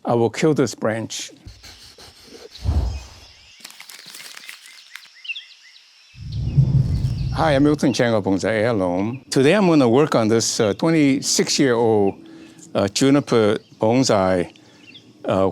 I will kill this branch. Hi, I'm miltonchang of Bonsaiheirloom. Today I'm going to work on this 26-year-old juniper bonsai,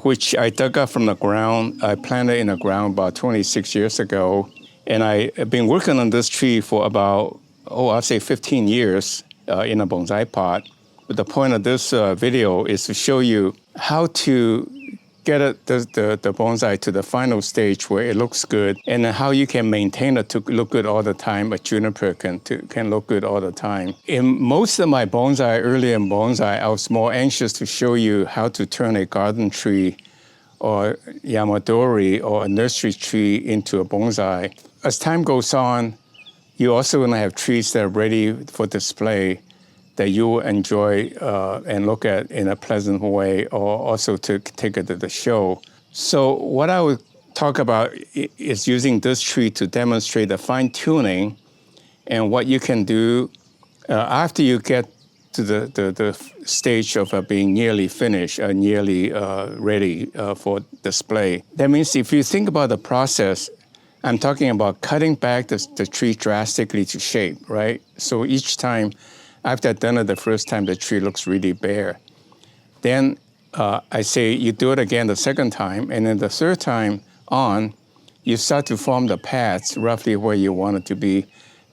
which I dug up from the ground. I planted in the ground about 26 years ago. And I've been working on this tree for about, I'd say 15 years in a bonsai pot. But the point of this video is to show you how to get the bonsai to the final stage where it looks good, and then how you can maintain it to look good all the time. A juniper can look good all the time. In most of my bonsai, early in bonsai, I was more anxious to show you how to turn a garden tree or yamadori or a nursery tree into a bonsai. As time goes on, you also want to have trees that are ready for display that you will enjoy and look at in a pleasant way, or also to take it to the show. So what I would talk about is using this tree to demonstrate the fine-tuning and what you can do after you get to the stage of being nearly finished, nearly ready for display. That means if you think about the process, I'm talking about cutting back the tree drastically to shape, right? So each time, after I've done it the first time, the tree looks really bare. Then I say you do it again the second time, and then the third time on, you start to form the paths roughly where you want it to be,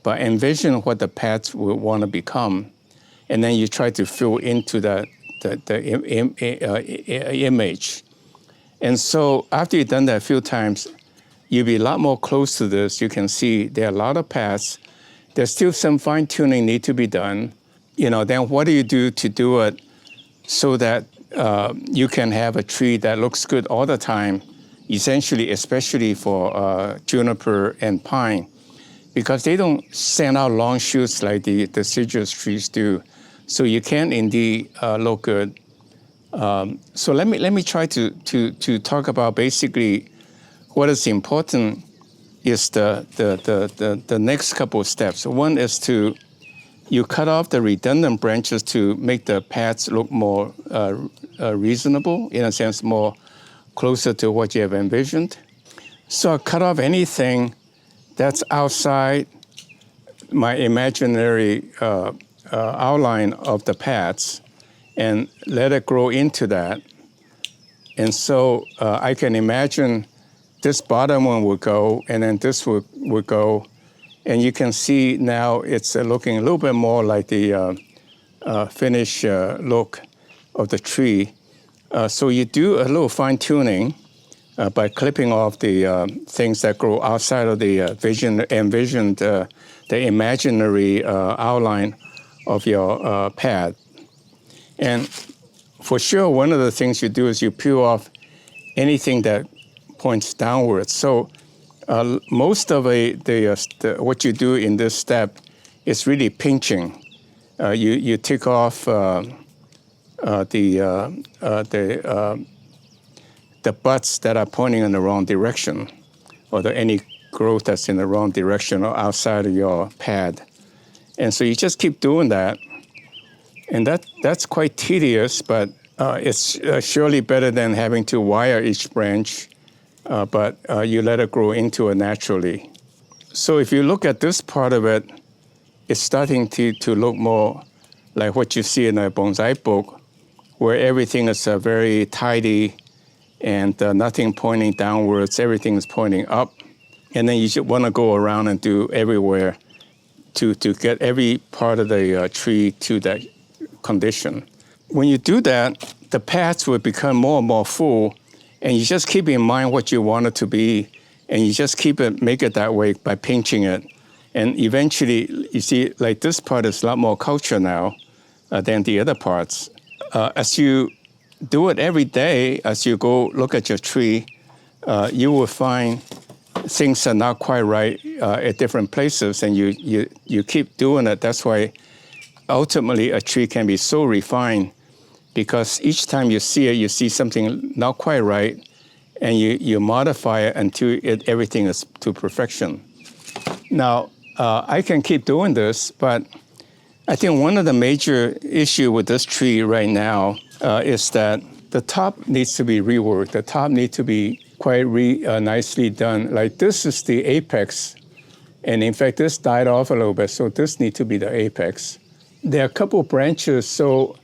but envision what the paths will want to become, and then you try to fill into the image. And so after you've done that a few times, you'll be a lot more close to this. You can see there are a lot of paths. There's still some fine-tuning need to be done. Then what do you do to do it so that you can have a tree that looks good all the time, essentially, especially for juniper and pine, because they don't send out long shoots like the deciduous trees do. So you can indeed look good. So let me try to talk about basically what is important is the next couple of steps. One is you cut off the redundant branches to make the paths look more reasonable, in a sense, more closer to what you have envisioned. So I cut off anything that's outside my imaginary outline of the paths and let it grow into that. And so I can imagine this bottom one will go, and then this will go. And you can see now it's looking a little bit more like the finished look of the tree. So you do a little fine-tuning by clipping off the things that grow outside of the envisioned, the imaginary outline of your path. And for sure, one of the things you do is you peel off anything that points downwards. So most of what you do in this step is really pinching. You take off the butts that are pointing in the wrong direction, or any growth that's in the wrong direction or outside of your pad. And so you just keep doing that. And that's quite tedious, but it's surely better than having to wire each branch. But you let it grow into it naturally. So if you look at this part of it, it's starting to look more like what you see in a bonsai book, where everything is very tidy and nothing pointing downwards, everything is pointing up. And then you just want to go around and do everywhere to get every part of the tree to that condition. When you do that, the paths will become more and more full. And you just keep in mind what you want it to be, and you just make it that way by pinching it. And eventually, you see, like this part is a lot more culture now than the other parts. As you do it every day, as you go look at your tree, you will find things are not quite right at different places, and you keep doing it. That's why ultimately a tree can be so refined, because each time you see it, you see something not quite right, and you modify it until everything is to perfection. Now, I can keep doing this, but I think one of the major issues with this tree right now is that the top needs to be reworked. The top needs to be quite nicely done. Like this is the apex. And in fact, this died off a little bit, so this needs to be the apex. There are a couple of branches, so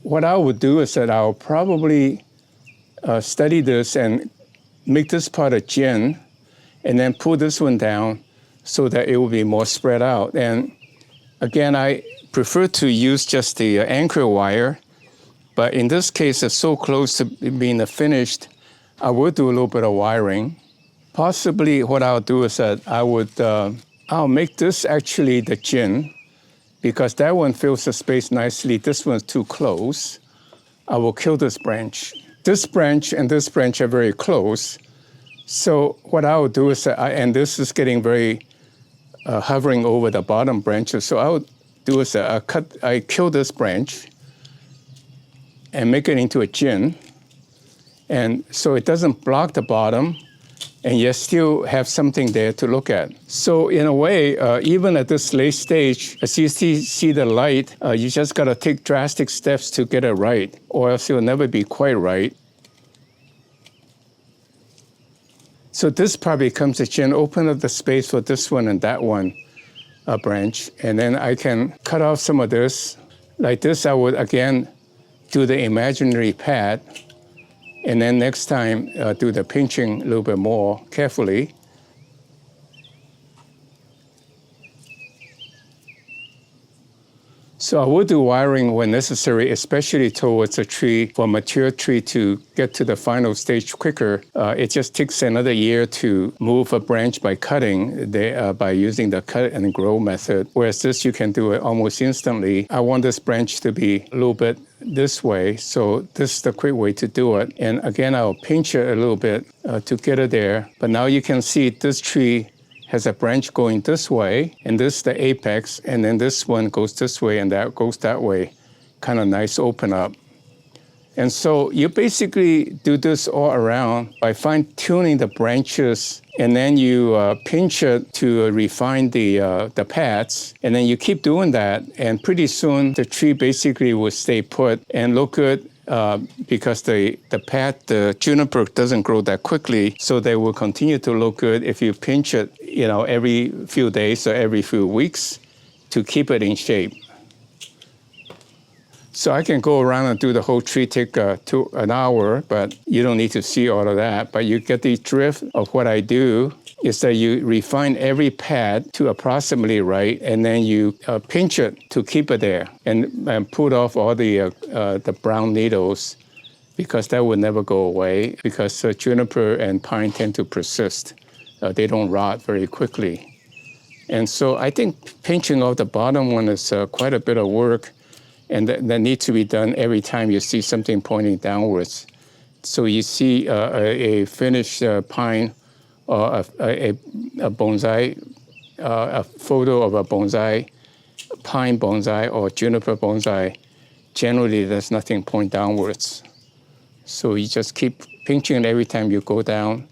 what I would do is that I'll probably study this and make this part a jin, and then pull this one down so that it will be more spread out. And again, I prefer to use just the anchor wire, but in this case, it's so close to being finished, I will do a little bit of wiring. Possibly what I'll do is that I'll make this actually the jin, because that one fills the space nicely. This one's too close. I will kill this branch. This branch and this branch are very close. So what I will do is that, and this is getting very hovering over the bottom branches. So I would do is that I kill this branch and make it into a jin. And so it doesn't block the bottom, and you still have something there to look at. So in a way, even at this late stage, as you see the light, you just gotta take drastic steps to get it right, or else you'll never be quite right. So this part becomes a jin. Open up the space for this one and that one branch, and then I can cut off some of this. Like this, I would again do the imaginary pad, and then next time do the pinching a little bit more carefully. So I will do wiring when necessary, especially towards a tree, for a mature tree to get to the final stage quicker. It just takes another year to move a branch by cutting, by using the cut and grow method, whereas this you can do it almost instantly. I want this branch to be a little bit this way, so this is the quick way to do it. And again, I'll pinch it a little bit to get it there. But now you can see this tree has a branch going this way, and this is the apex, and then this one goes this way, and that goes that way. Kind of nice open up. And so you basically do this all around by fine-tuning the branches, and then you pinch it to refine the pads, and then you keep doing that, and pretty soon the tree basically will stay put and look good. Because the juniper doesn't grow that quickly, so they will continue to look good if you pinch it, every few days or every few weeks to keep it in shape. So I can go around and do the whole tree, take an hour, but you don't need to see all of that. But you get the drift of what I do is that you refine every pad to approximately right, and then you pinch it to keep it there, and pull off all the brown needles, because that would never go away, because juniper and pine tend to persist. They don't rot very quickly. And so I think pinching off the bottom one is quite a bit of work, and that needs to be done every time you see something pointing downwards. So you see a finished pine, or a bonsai, a photo of a bonsai, pine bonsai or juniper bonsai, generally there's nothing point downwards. So you just keep pinching it every time you go down,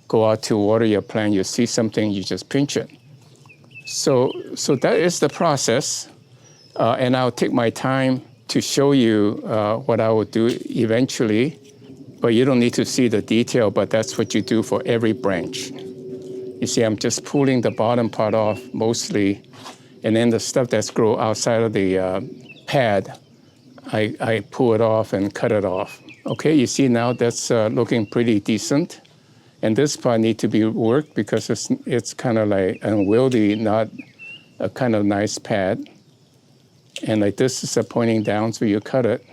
go out to water your plant, you see something, you just pinch it. So that is the process, and I'll take my time to show you what I will do eventually. But you don't need to see the detail, but that's what you do for every branch. You see, I'm just pulling the bottom part off mostly, and then the stuff that's grow outside of the pad, I pull it off and cut it off. Okay, you see now that's looking pretty decent. And this part needs to be worked because it's kind of like unwieldy, not a kind of nice pad. And like this is pointing down, so you cut it.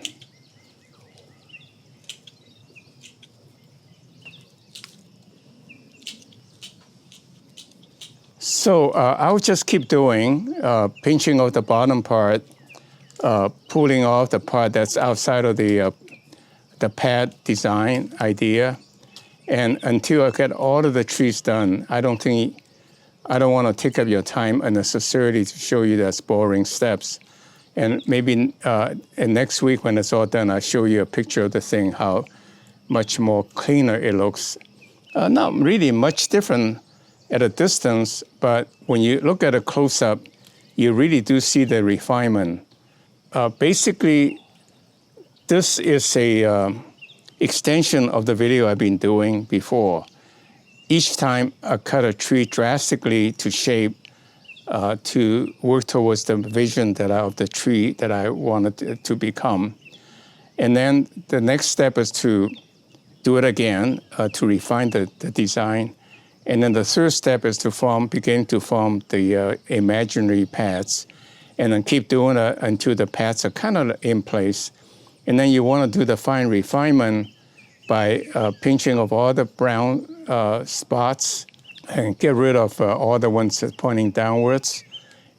So I'll just keep doing, pinching off the bottom part, pulling off the part that's outside of the pad design idea. And until I get all of the trees done, I don't want to take up your time unnecessarily to show you those boring steps. And maybe next week when it's all done, I'll show you a picture of the thing, how much more cleaner it looks. Not really much different at a distance, but when you look at a close-up, you really do see the refinement. Basically, This is a extension of the video I've been doing before. Each time I cut a tree drastically to shape to work towards the vision of the tree that I wanted it to become. And then the next step is to do it again to refine the design. And then the third step is to begin to form the imaginary paths, and then keep doing it until the paths are kind of in place. And then you want to do the fine refinement by pinching off all the brown spots and get rid of all the ones that's pointing downwards.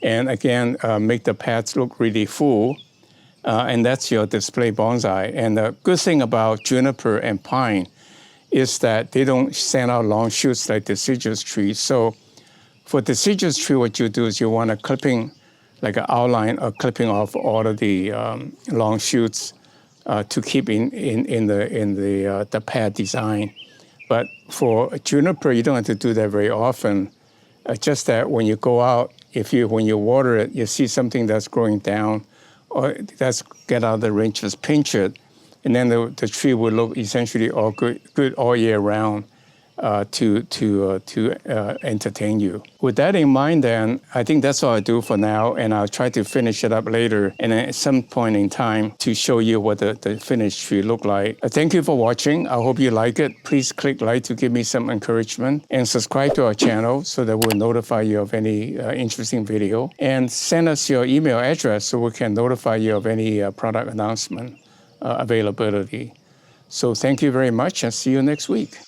And again, make the paths look really full. And that's your display bonsai. And the good thing about juniper and pine is that they don't send out long shoots like deciduous trees. So for deciduous tree, what you do is you want a clipping, like an outline or clipping off all of the long shoots to keep in the pad design. But for juniper, you don't have to do that very often. Just that when you go out, when you water it, you see something that's growing down, or that's get out of the range, just pinch it, and then the tree will look essentially all good all year round to entertain you. With that in mind, then I think that's all I do for now, and I'll try to finish it up later, and at some point in time to show you what the finished tree look like. Thank you for watching. I hope you like it. Please click like to give me some encouragement, and subscribe to our channel so that we'll notify you of any interesting video, and send us your email address so we can notify you of any product announcement availability. So thank you very much, and see you next week.